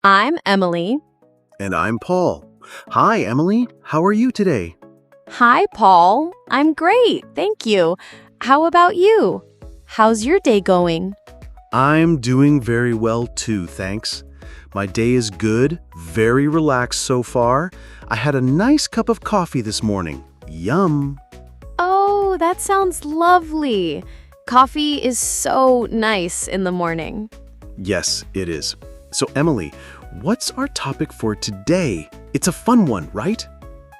I'm Emily. And I'm Paul. Hi, Emily. How are you today? Hi, Paul. I'm great, thank you. How about you? How's your day going? I'm doing very well too, thanks. My day is good, very relaxed so far. I had a nice cup of coffee this morning. Yum. Oh, that sounds lovely. Coffee is so nice in the morning. Yes, it is. So, Emily, what's our topic for today? It's a fun one, right?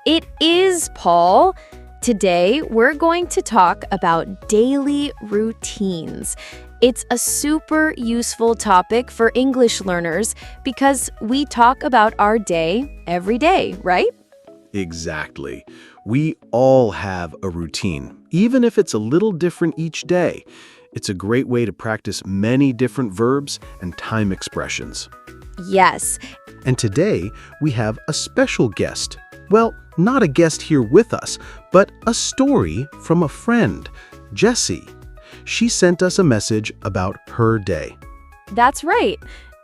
It is, Paul. Today, we're going to talk about daily routines. It's a super useful topic for English learners because we talk about our day every day, right? Exactly. We all have a routine, even if it's a little different each day. It's a great way to practice many different verbs and time expressions. Yes. And today, we have a special guest. Well, not a guest here with us, but a story from a friend, Jessie. She sent us a message about her day. That's right.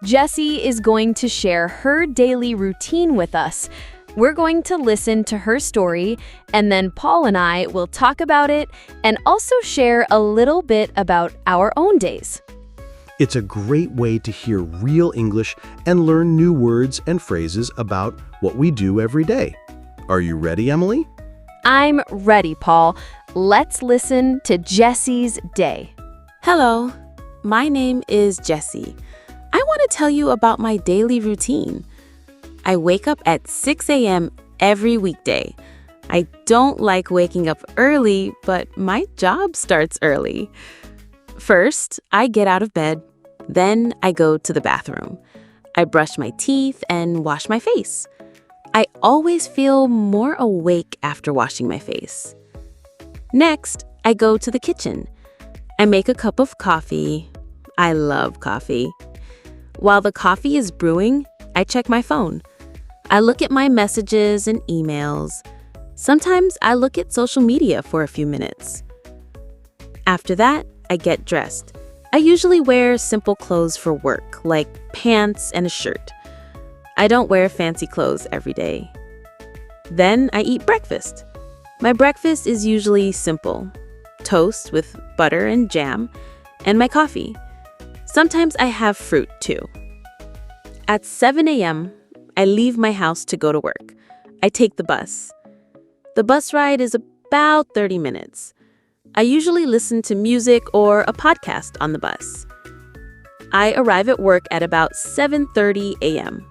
Jessie is going to share her daily routine with us. We're going to listen to her story, and then Paul and I will talk about it and also share a little bit about our own days. It's a great way to hear real English and learn new words and phrases about what we do every day. Are you ready, Emily? I'm ready, Paul. Let's listen to Jessie's day. Hello, my name is Jessie. I want to tell you about my daily routine. I wake up at 6 a.m. every weekday. I don't like waking up early, but my job starts early. First, I get out of bed. Then I go to the bathroom. I brush my teeth and wash my face. I always feel more awake after washing my face. Next, I go to the kitchen. I make a cup of coffee. I love coffee. While the coffee is brewing, I check my phone. I look at my messages and emails. Sometimes I look at social media for a few minutes. After that, I get dressed. I usually wear simple clothes for work, like pants and a shirt. I don't wear fancy clothes every day. Then I eat breakfast. My breakfast is usually simple: toast with butter and jam, and my coffee. Sometimes I have fruit too. At 7 a.m., I leave my house to go to work. I take the bus. The bus ride is about 30 minutes. I usually listen to music or a podcast on the bus. I arrive at work at about 7:30 a.m.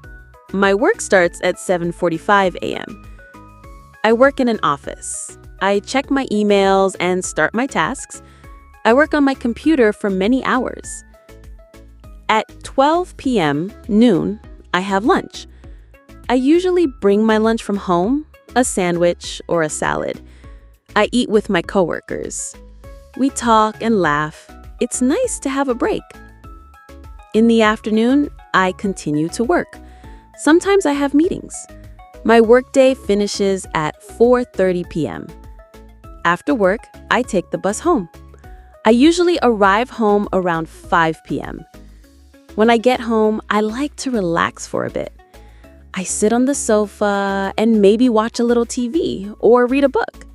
My work starts at 7:45 a.m. I work in an office. I check my emails and start my tasks. I work on my computer for many hours. At 12 p.m., noon, I have lunch. I usually bring my lunch from home, a sandwich or a salad. I eat with my coworkers. We talk and laugh. It's nice to have a break. In the afternoon, I continue to work. Sometimes I have meetings. My workday finishes at 4:30 p.m. After work, I take the bus home. I usually arrive home around 5 p.m. When I get home, I like to relax for a bit. I sit on the sofa and maybe watch a little TV or read a book.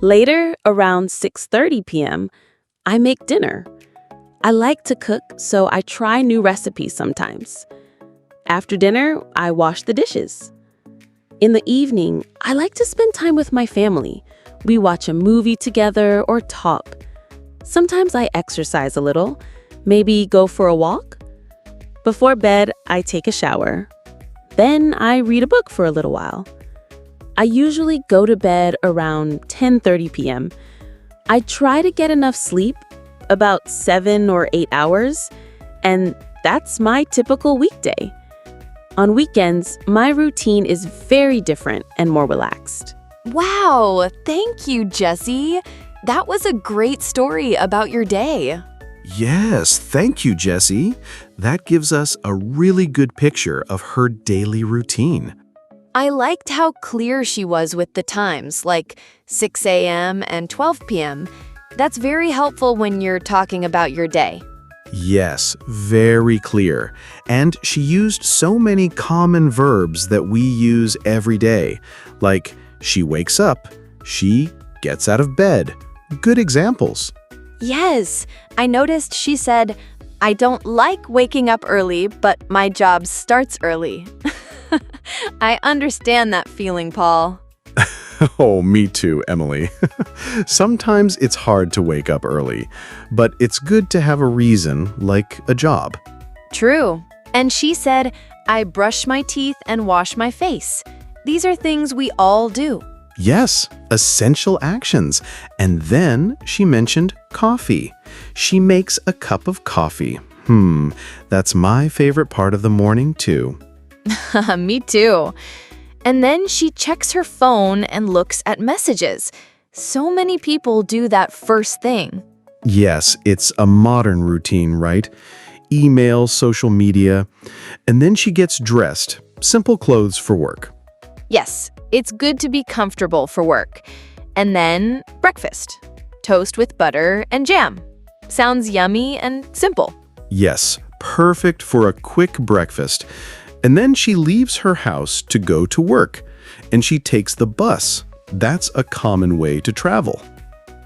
Later, around 6:30 p.m., I make dinner. I like to cook, so I try new recipes sometimes. After dinner, I wash the dishes. In the evening, I like to spend time with my family. We watch a movie together or talk. Sometimes I exercise a little, maybe go for a walk. Before bed, I take a shower. Then I read a book for a little while. I usually go to bed around 10:30 p.m. I try to get enough sleep, about 7 or 8 hours, and that's my typical weekday. On weekends, my routine is very different and more relaxed. Wow, thank you, Jessie. That was a great story about your day. Yes, thank you, Jessie. That gives us a really good picture of her daily routine. I liked how clear she was with the times, like 6 a.m. and 12 p.m. That's very helpful when you're talking about your day. Yes, very clear. And she used so many common verbs that we use every day, like she wakes up, she gets out of bed. Good examples. Yes, I noticed she said, I don't like waking up early, but my job starts early. I understand that feeling, Paul. Oh, me too, Emily. Sometimes it's hard to wake up early, but it's good to have a reason, like a job. True. And she said, I brush my teeth and wash my face. These are things we all do. Yes, essential actions. And then she mentioned coffee. She makes a cup of coffee. That's my favorite part of the morning, too. Me too. And then she checks her phone and looks at messages. So many people do that first thing. Yes, it's a modern routine, right? Email, social media, and then she gets dressed. Simple clothes for work. Yes, it's good to be comfortable for work. And then breakfast. Toast with butter and jam. Sounds yummy and simple. Yes, perfect for a quick breakfast. And then she leaves her house to go to work, and she takes the bus. That's a common way to travel.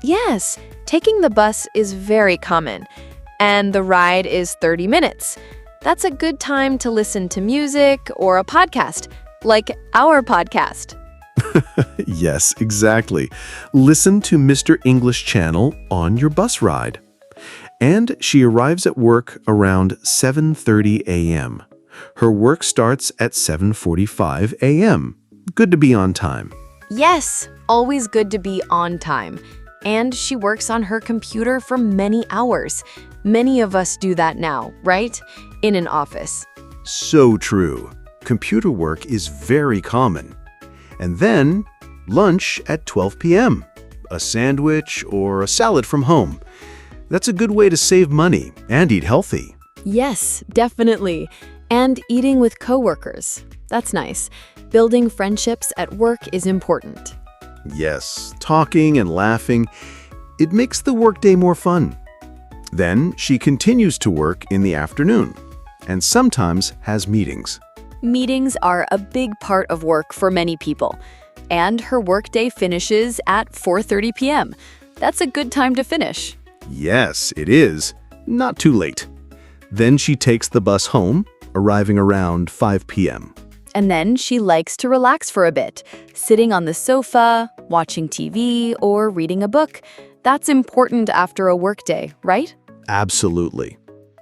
Yes, taking the bus is very common, and the ride is 30 minutes. That's a good time to listen to music or a podcast, like our podcast. Yes, exactly. Listen to Mr. English Channel on your bus ride. And she arrives at work around 7:30 a.m. Her work starts at 7:45 a.m. Good to be on time. Yes, always good to be on time. And she works on her computer for many hours. Many of us do that now, right? In an office. So true. Computer work is very common. And then, lunch at 12 p.m. A sandwich or a salad from home. That's a good way to save money and eat healthy. Yes, definitely. And eating with coworkers. That's nice. Building friendships at work is important. Yes, talking and laughing, it makes the workday more fun. Then she continues to work in the afternoon and sometimes has meetings. Meetings are a big part of work for many people. And her workday finishes at 4:30 p.m. That's a good time to finish. Yes, it is. Not too late. Then she takes the bus home, arriving around 5 p.m. And then she likes to relax for a bit, sitting on the sofa, watching TV, or reading a book. That's important after a workday, right? Absolutely.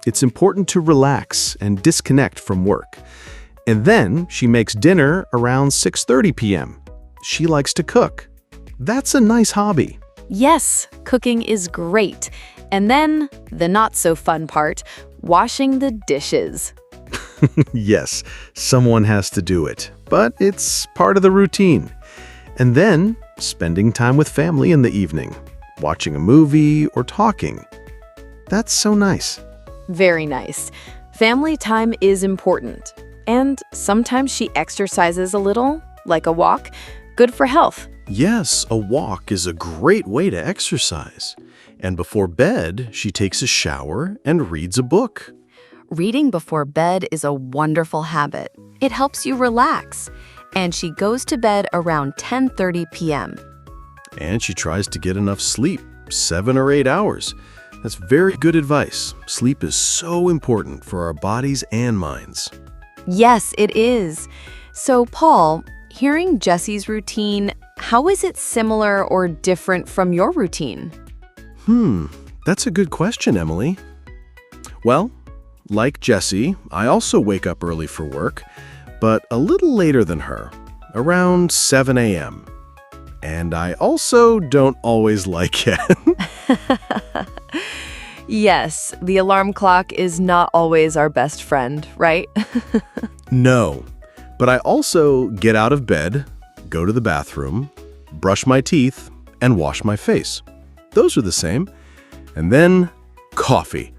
It's important to relax and disconnect from work. And then she makes dinner around 6:30 p.m. She likes to cook. That's a nice hobby. Yes, cooking is great. And then, the not-so-fun part, washing the dishes. Yes, someone has to do it, but it's part of the routine. And then, spending time with family in the evening, watching a movie or talking. That's so nice. Very nice. Family time is important. And sometimes she exercises a little, like a walk. Good for health. Yes, a walk is a great way to exercise. And before bed, she takes a shower and reads a book. Reading before bed is a wonderful habit. It helps you relax. And she goes to bed around 10:30 p.m. And she tries to get enough sleep, 7 or 8 hours. That's very good advice. Sleep is so important for our bodies and minds. Yes, it is. So, Paul, hearing Jesse's routine, how is it similar or different from your routine? That's a good question, Emily. Well, like Jesse, I also wake up early for work, but a little later than her, around 7 a.m. And I also don't always like it. Yes, the alarm clock is not always our best friend, right? No, but I also get out of bed, go to the bathroom, brush my teeth, and wash my face. Those are the same. And then, coffee.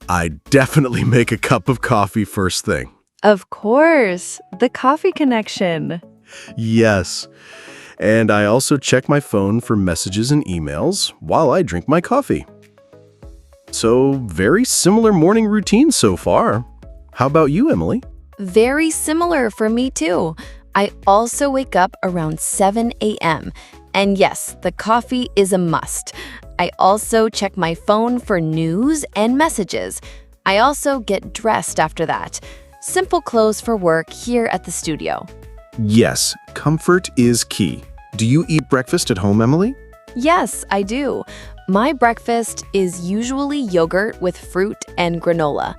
I definitely make a cup of coffee first thing. Of course, the coffee connection. Yes. And I also check my phone for messages and emails while I drink my coffee. So, very similar morning routine so far. How about you, Emily? Very similar for me too. I also wake up around 7 a.m. And yes, the coffee is a must. I also check my phone for news and messages. I also get dressed after that. Simple clothes for work here at the studio. Yes, comfort is key. Do you eat breakfast at home, Emily? Yes, I do. My breakfast is usually yogurt with fruit and granola.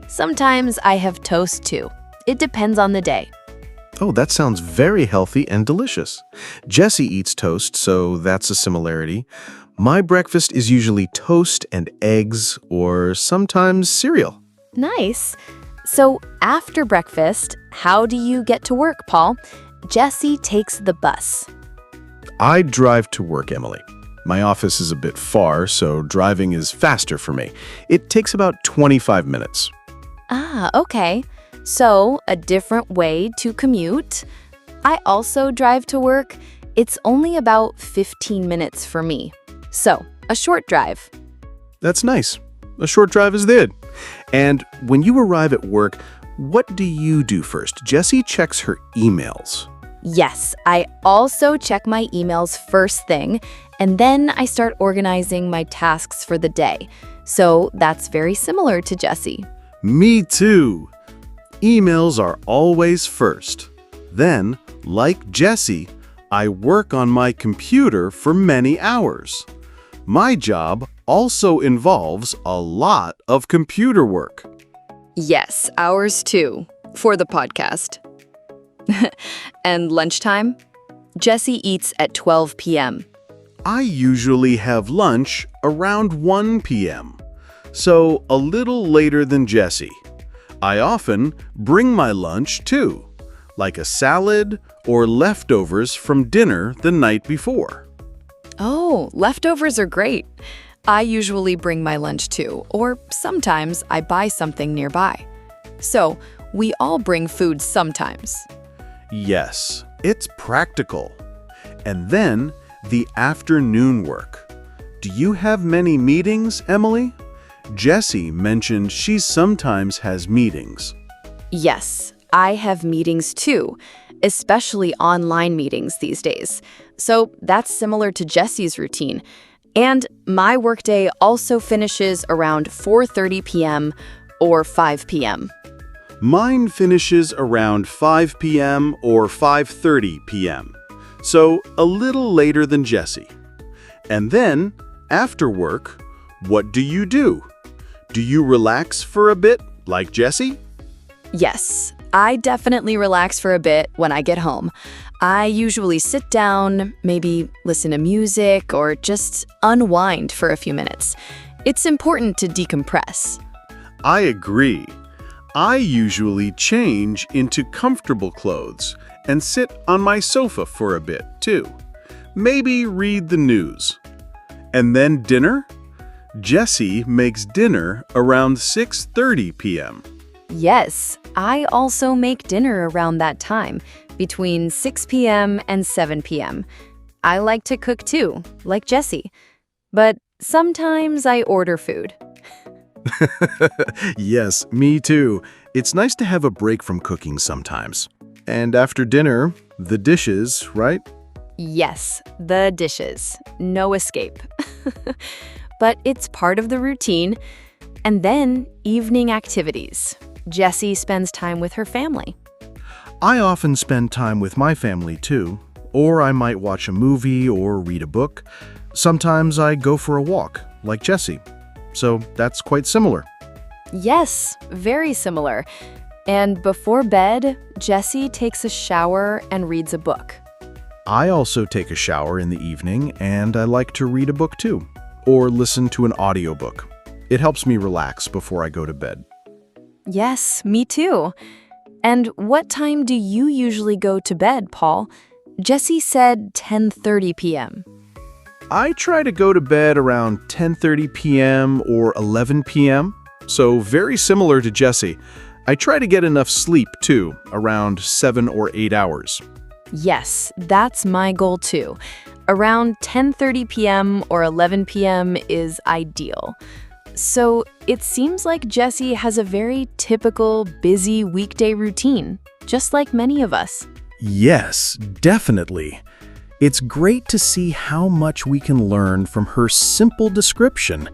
Sometimes I have toast too. It depends on the day. Oh, that sounds very healthy and delicious. Jessie eats toast, so that's a similarity. My breakfast is usually toast and eggs, or sometimes cereal. Nice. So after breakfast, how do you get to work, Paul? Jessie takes the bus. I drive to work, Emily. My office is a bit far, so driving is faster for me. It takes about 25 minutes. Ah, okay. So, a different way to commute. I also drive to work. It's only about 15 minutes for me. So, a short drive. That's nice. A short drive is good. And when you arrive at work, what do you do first? Jessie checks her emails. Yes, I also check my emails first thing, and then I start organizing my tasks for the day. So, that's very similar to Jessie. Me too. Emails are always first. Then, like Jessie, I work on my computer for many hours. My job also involves a lot of computer work. Yes, ours too, for the podcast. And lunchtime? Jessie eats at 12 p.m. I usually have lunch around 1 p.m., so a little later than Jessie. I often bring my lunch too, like a salad or leftovers from dinner the night before. Oh, leftovers are great. I usually bring my lunch too, or sometimes I buy something nearby. So, we all bring food sometimes. Yes, it's practical. And then the afternoon work. Do you have many meetings, Emily? Jessie mentioned she sometimes has meetings. Yes, I have meetings too, especially online meetings these days. So that's similar to Jessie's routine. And my workday also finishes around 4:30 p.m. or 5 p.m. Mine finishes around 5 p.m. or 5:30 p.m., so a little later than Jessie. And then, after work, what do you do? Do you relax for a bit, like Jessie? Yes, I definitely relax for a bit when I get home. I usually sit down, maybe listen to music, or just unwind for a few minutes. It's important to decompress. I agree. I usually change into comfortable clothes and sit on my sofa for a bit, too. Maybe read the news. And then dinner? Jessie makes dinner around 6:30 p.m. Yes, I also make dinner around that time, between 6 p.m. and 7 p.m. I like to cook too, like Jessie. But sometimes I order food. Yes, me too. It's nice to have a break from cooking sometimes. And after dinner, the dishes, right? Yes, the dishes. No escape. But it's part of the routine. And then evening activities. Jessie spends time with her family. I often spend time with my family too, or I might watch a movie or read a book. Sometimes I go for a walk, like Jessie. So that's quite similar. Yes, very similar. And before bed, Jessie takes a shower and reads a book. I also take a shower in the evening, and I like to read a book too, or listen to an audiobook. It helps me relax before I go to bed. Yes, me too. And what time do you usually go to bed, Paul? Jessie said 10:30 p.m. I try to go to bed around 10:30 p.m. or 11 p.m., so very similar to Jessie. I try to get enough sleep too, around 7 or 8 hours. Yes, that's my goal too. Around 10:30 p.m. or 11 p.m. is ideal. So it seems like Jessie has a very typical, busy weekday routine, just like many of us. Yes, definitely. It's great to see how much we can learn from her simple description.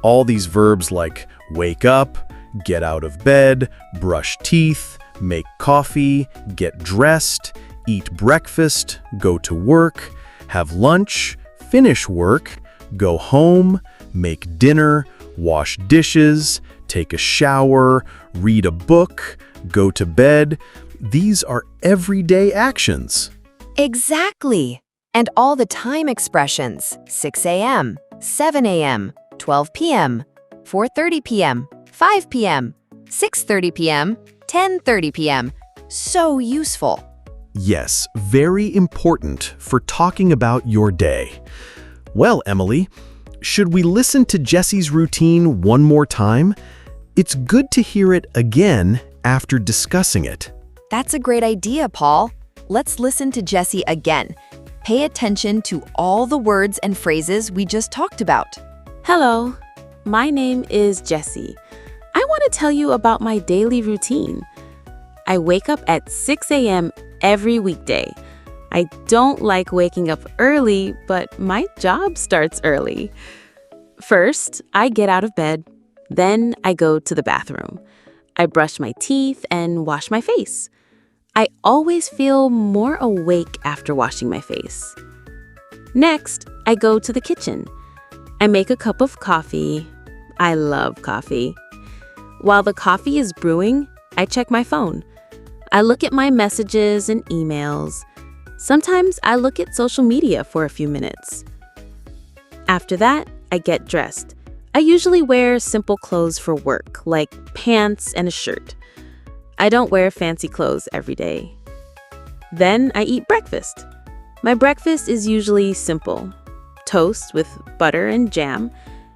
All these verbs like wake up, get out of bed, brush teeth, make coffee, get dressed, eat breakfast, go to work, have lunch, finish work, go home, make dinner, wash dishes, take a shower, read a book, go to bed. These are everyday actions. Exactly. And all the time expressions, 6 a.m., 7 a.m., 12 p.m., 4:30 p.m., 5 p.m., 6:30 p.m., 10:30 p.m. So useful. Yes, very important for talking about your day. Well, Emily, should we listen to Jessie's routine one more time? It's good to hear it again after discussing it. That's a great idea, Paul. Let's listen to Jessie again. Pay attention to all the words and phrases we just talked about. Hello, my name is Jessie. I want to tell you about my daily routine. I wake up at 6 a.m. every weekday. I don't like waking up early, but my job starts early. First, I get out of bed. Then I go to the bathroom. I brush my teeth and wash my face. I always feel more awake after washing my face. Next, I go to the kitchen. I make a cup of coffee. I love coffee. While the coffee is brewing, I check my phone. I look at my messages and emails. Sometimes I look at social media for a few minutes. After that, I get dressed. I usually wear simple clothes for work, like pants and a shirt. I don't wear fancy clothes every day. Then I eat breakfast. My breakfast is usually simple: toast with butter and jam,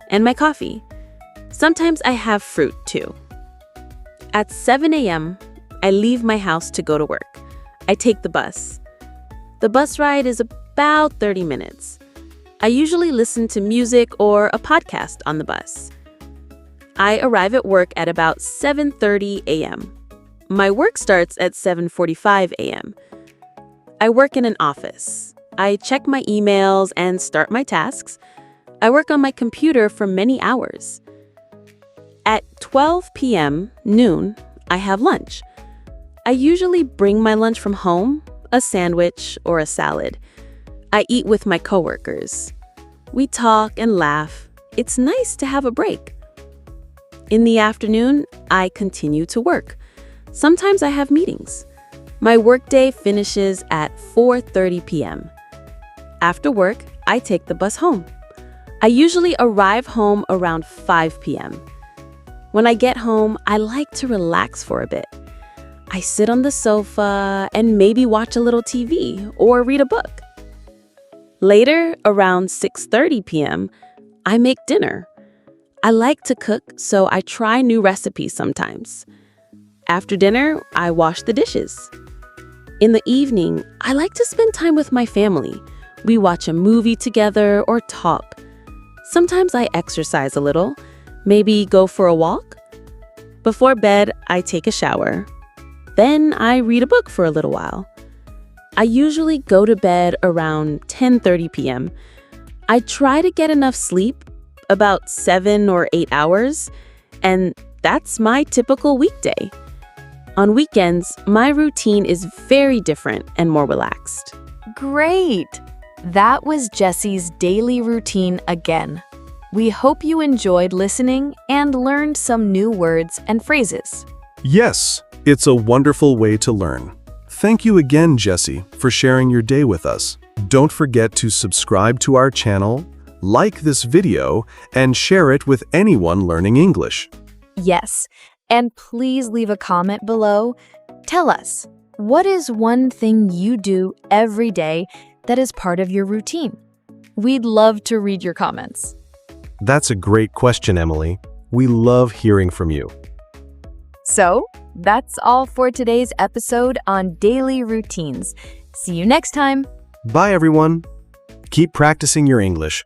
and my coffee. Sometimes I have fruit too. At 7 a.m., I leave my house to go to work. I take the bus. The bus ride is about 30 minutes. I usually listen to music or a podcast on the bus. I arrive at work at about 7:30 a.m. My work starts at 7:45 a.m. I work in an office. I check my emails and start my tasks. I work on my computer for many hours. At 12 p.m., noon, I have lunch. I usually bring my lunch from home, a sandwich or a salad. I eat with my coworkers. We talk and laugh. It's nice to have a break. In the afternoon, I continue to work. Sometimes I have meetings. My workday finishes at 4:30 p.m. After work, I take the bus home. I usually arrive home around 5 p.m. When I get home, I like to relax for a bit. I sit on the sofa and maybe watch a little TV or read a book. Later, around 6:30 p.m., I make dinner. I like to cook, so I try new recipes sometimes. After dinner, I wash the dishes. In the evening, I like to spend time with my family. We watch a movie together or talk. Sometimes I exercise a little, maybe go for a walk. Before bed, I take a shower. Then I read a book for a little while. I usually go to bed around 10:30 p.m. I try to get enough sleep, about 7 or 8 hours, and that's my typical weekday. On weekends, my routine is very different and more relaxed. Great! That was Jessie's daily routine again. We hope you enjoyed listening and learned some new words and phrases. Yes, it's a wonderful way to learn. Thank you again, Jessie, for sharing your day with us. Don't forget to subscribe to our channel, like this video, and share it with anyone learning English. Yes, and please leave a comment below. Tell us, what is one thing you do every day that is part of your routine? We'd love to read your comments. That's a great question, Emily. We love hearing from you. So, that's all for today's episode on daily routines. See you next time. Bye, everyone. Keep practicing your English.